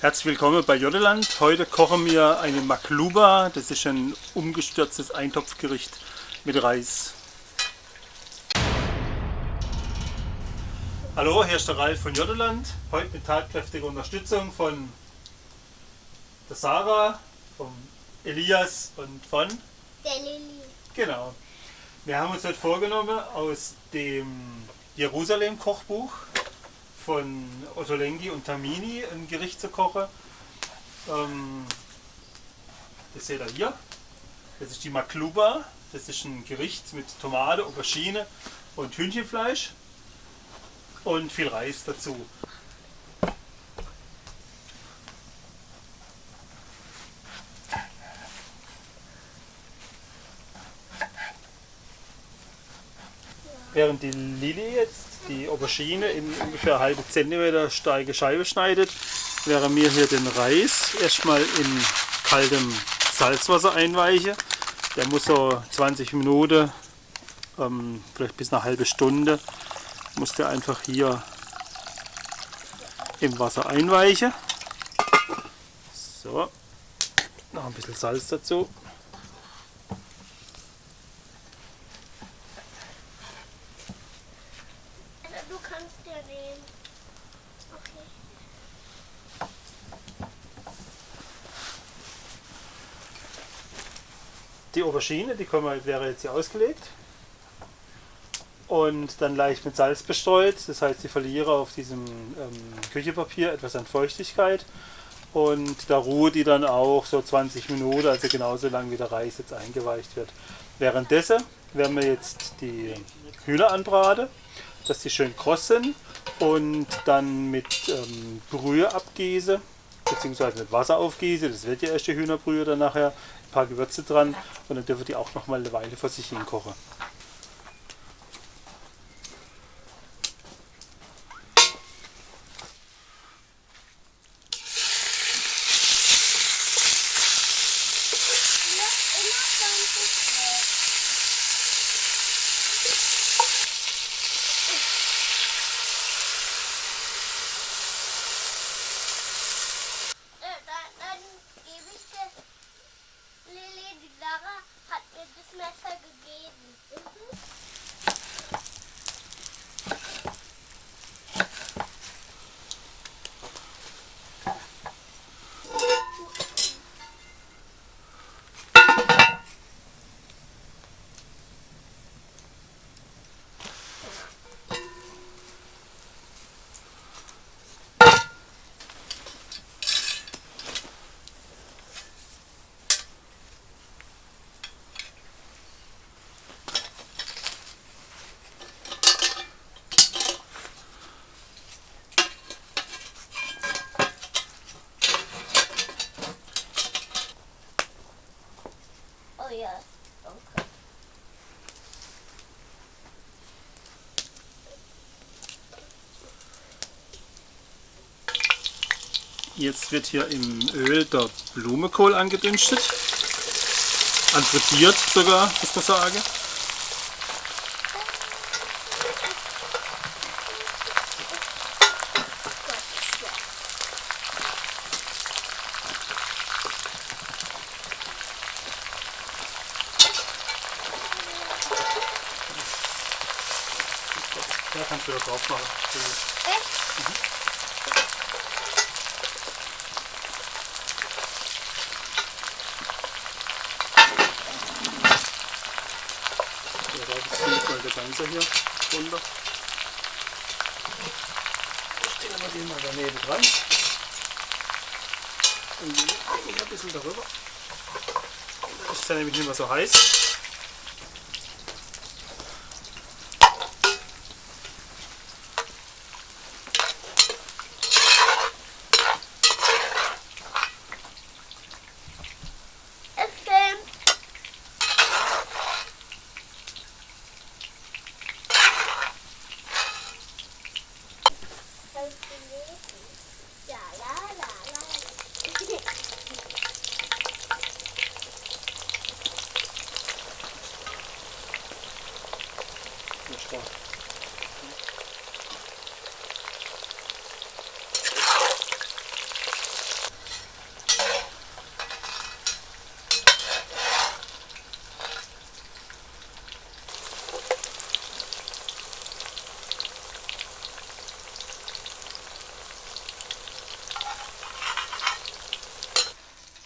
Herzlich willkommen bei Joddeland. Heute kochen wir eine Makluba. Das ist ein umgestürztes Eintopfgericht mit Reis. Hallo, hier ist der Ralf von Joddeland. Heute mit tatkräftiger Unterstützung von der Sarah, vom Elias und von der Lilly. Genau. Wir haben uns heute vorgenommen, aus dem Jerusalem-Kochbuch von Ottolenghi und Tamini ein Gericht zu kochen. Das seht ihr hier. Das ist die Makluba. Das ist ein Gericht mit Tomate, Aubergine und Hühnchenfleisch und viel Reis dazu. Während die Lilly jetzt die Aubergine in ungefähr halbe Zentimeter starke Scheibe schneidet, während wir hier den Reis erstmal in kaltem Salzwasser einweichen. Der muss so 20 Minuten, vielleicht bis eine halbe Stunde, muss der einfach hier im Wasser einweichen. So, noch ein bisschen Salz dazu. Du kannst ja nehmen. Okay. Die Aubergine, wäre jetzt hier ausgelegt und dann leicht mit Salz bestreut. Das heißt, sie verliere auf diesem Küchenpapier etwas an Feuchtigkeit und da ruht die dann auch so 20 Minuten, also genauso lang wie der Reis jetzt eingeweicht wird. Währenddessen werden wir jetzt die Hühner anbraten, dass die schön kross sind und dann mit Brühe abgieße, beziehungsweise mit Wasser aufgieße. Das wird ja erst die Hühnerbrühe dann nachher. Ein paar Gewürze dran und dann dürfen die auch noch mal eine Weile vor sich hin kochen. Dann gebe ich dir, Lilly, die Sarah hat mir das Messer gegeben. Oh ja, danke. Jetzt wird hier im Öl der Blumenkohl angedünstet. Anfrittiert sogar, muss man sagen. Ja, kannst du da drauf machen. Echt? Ja, da ist mal der Ganze hier runter. Stellen wir den mal daneben dran. Und den legen wir ein bisschen darüber. Das ist dann nämlich nicht mehr so heiß. Ja, la, la, la.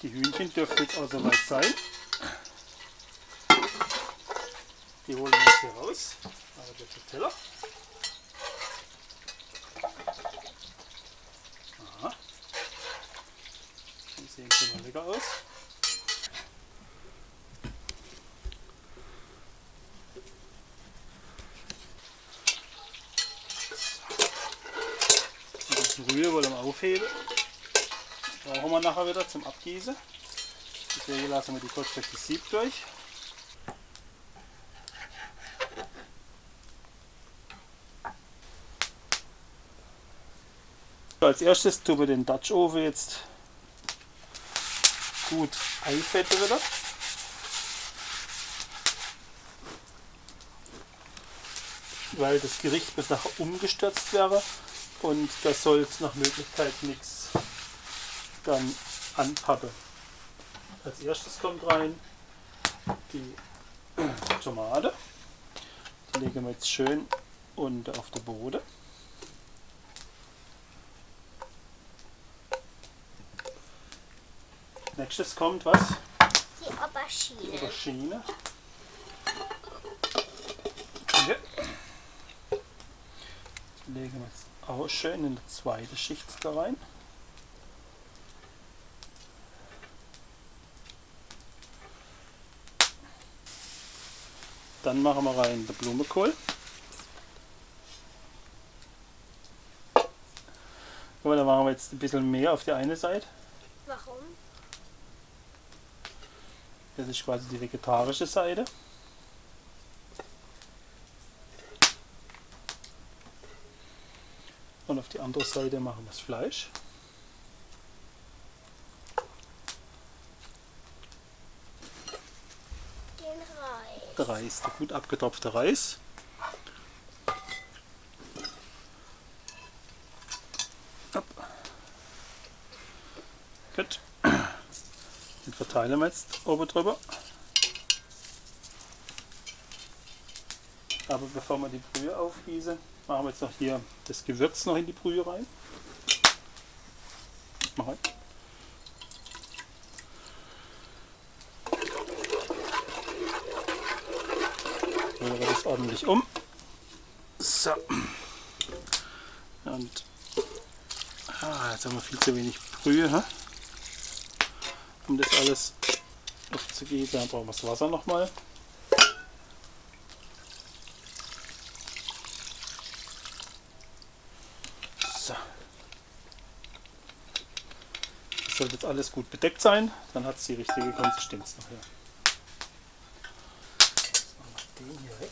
Die Hühnchen dürften jetzt auch soweit sein. Die holen wir jetzt hier raus. Aber der Teller. Aha. Die sehen schon mal lecker aus. Die Brühe wollen wir aufheben. Brauchen wir nachher wieder zum Abgießen. Deswegen lassen wir die kurz durch das Sieb durch. Als erstes tun wir den Dutch Oven jetzt gut einfetten wieder. Weil das Gericht wird nachher umgestürzt werden und das soll nach Möglichkeit nichts dann anpappen. Als erstes kommt rein die Tomate. Die legen wir jetzt schön unten auf den Boden. Nächstes kommt was? Die Aubergine. Die Aubergine. Ja. Die legen wir jetzt auch schön in die zweite Schicht da rein. Dann machen wir rein den Blumenkohl. Und dann machen wir jetzt ein bisschen mehr auf die eine Seite. Warum? Das ist quasi die vegetarische Seite. Und auf die andere Seite machen wir das Fleisch. Den Reis. Der Reis, der gut abgetropfte Reis. Hopp. Gut. Den verteilen wir jetzt oben drüber. Aber bevor wir die Brühe aufgießen, machen wir jetzt noch hier das Gewürz noch in die Brühe rein. Mach rein. Rühren wir das ordentlich um. So. Und jetzt haben wir viel zu wenig Brühe, hä? Um das alles aufzugeben. Dann brauchen wir das Wasser nochmal. So. Das sollte jetzt alles gut bedeckt sein. Dann hat es die richtige Konsistenz nachher. Jetzt machen wir den hier weg.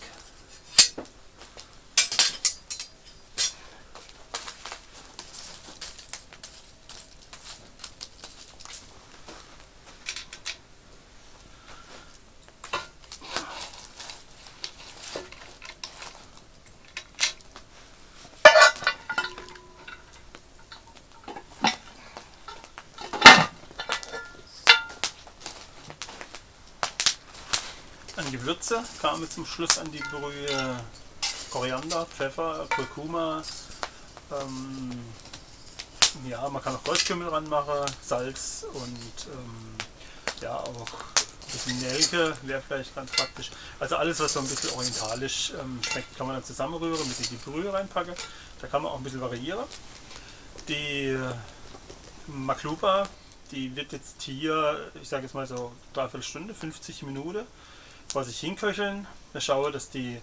An Gewürze kamen zum Schluss an die Brühe Koriander, Pfeffer, Kurkuma. Ja, man kann auch Goldkümmel ranmachen, Salz und ja, auch ein bisschen Nelke wäre vielleicht ganz praktisch. Also alles, was so ein bisschen orientalisch schmeckt, kann man dann zusammenrühren, mit in die Brühe reinpacken. Da kann man auch ein bisschen variieren. Die Maklupa, die wird jetzt hier, ich sage jetzt mal so 3/4 Stunde, 50 Minuten vor sich hinköcheln. Wir schauen, dass die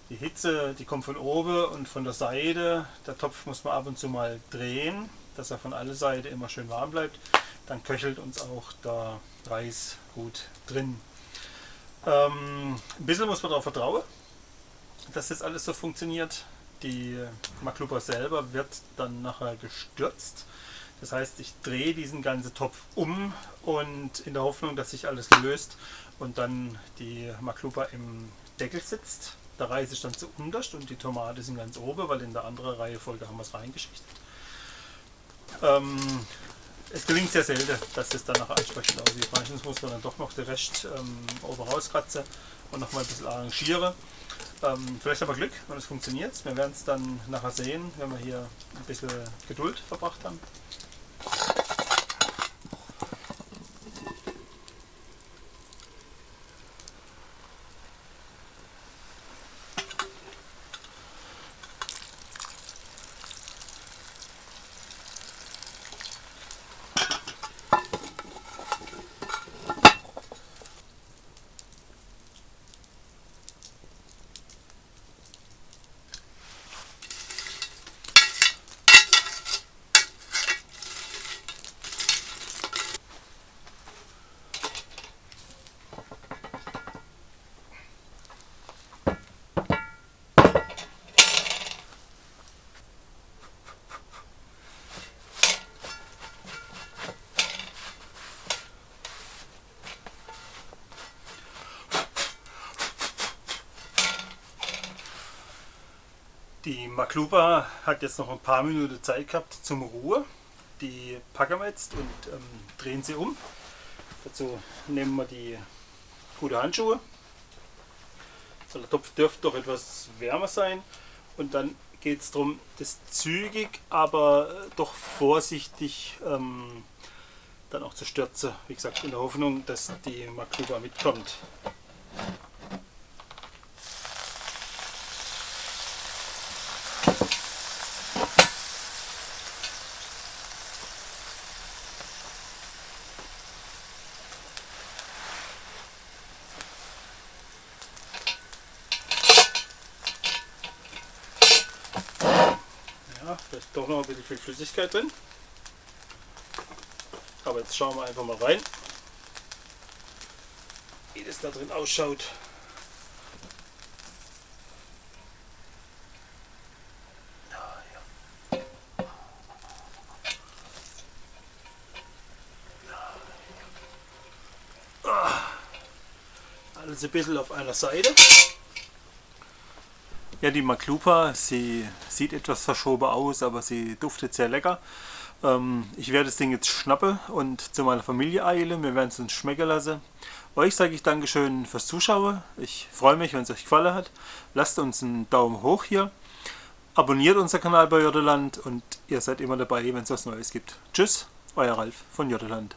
Hitze, die kommt von oben und von der Seite. Der Topf muss man ab und zu mal drehen, dass er von aller Seite immer schön warm bleibt. Dann köchelt uns auch der Reis gut drin. Ein bisschen muss man darauf vertrauen, dass das alles so funktioniert. Die Maklupa selber wird dann nachher gestürzt. Das heißt, ich drehe diesen ganzen Topf um und in der Hoffnung, dass sich alles löst und dann die Maklupa im Deckel sitzt. Der Reis ist dann zu unterst und die Tomate sind ganz oben, weil in der anderen Reihenfolge haben wir es reingeschichtet. Es gelingt sehr selten, dass das dann nachher ansprechend aussieht. Meistens muss man dann doch noch den Rest oben rauskratzen und noch mal ein bisschen arrangieren. Vielleicht haben wir Glück, wenn es funktioniert. Wir werden es dann nachher sehen, wenn wir hier ein bisschen Geduld verbracht haben. Die Makluba hat jetzt noch ein paar Minuten Zeit gehabt zum Ruhe. Die packen wir jetzt und drehen sie um. Dazu nehmen wir die gute Handschuhe. So, der Topf dürfte doch etwas wärmer sein. Und dann geht es darum, das zügig, aber doch vorsichtig dann auch zu stürzen. Wie gesagt, in der Hoffnung, dass die Makluba mitkommt. Ja, da ist doch noch ein bisschen viel Flüssigkeit drin. Aber jetzt schauen wir einfach mal rein, wie das da drin ausschaut. Alles ein bisschen auf einer Seite. Ja, die Makluba, sie sieht etwas verschoben aus, aber sie duftet sehr lecker. Ich werde das Ding jetzt schnappen und zu meiner Familie eilen. Wir werden es uns schmecken lassen. Euch sage ich Dankeschön fürs Zuschauen. Ich freue mich, wenn es euch gefallen hat. Lasst uns einen Daumen hoch hier. Abonniert unseren Kanal bei Jodderland und ihr seid immer dabei, wenn es was Neues gibt. Tschüss, euer Ralf von Jodderland.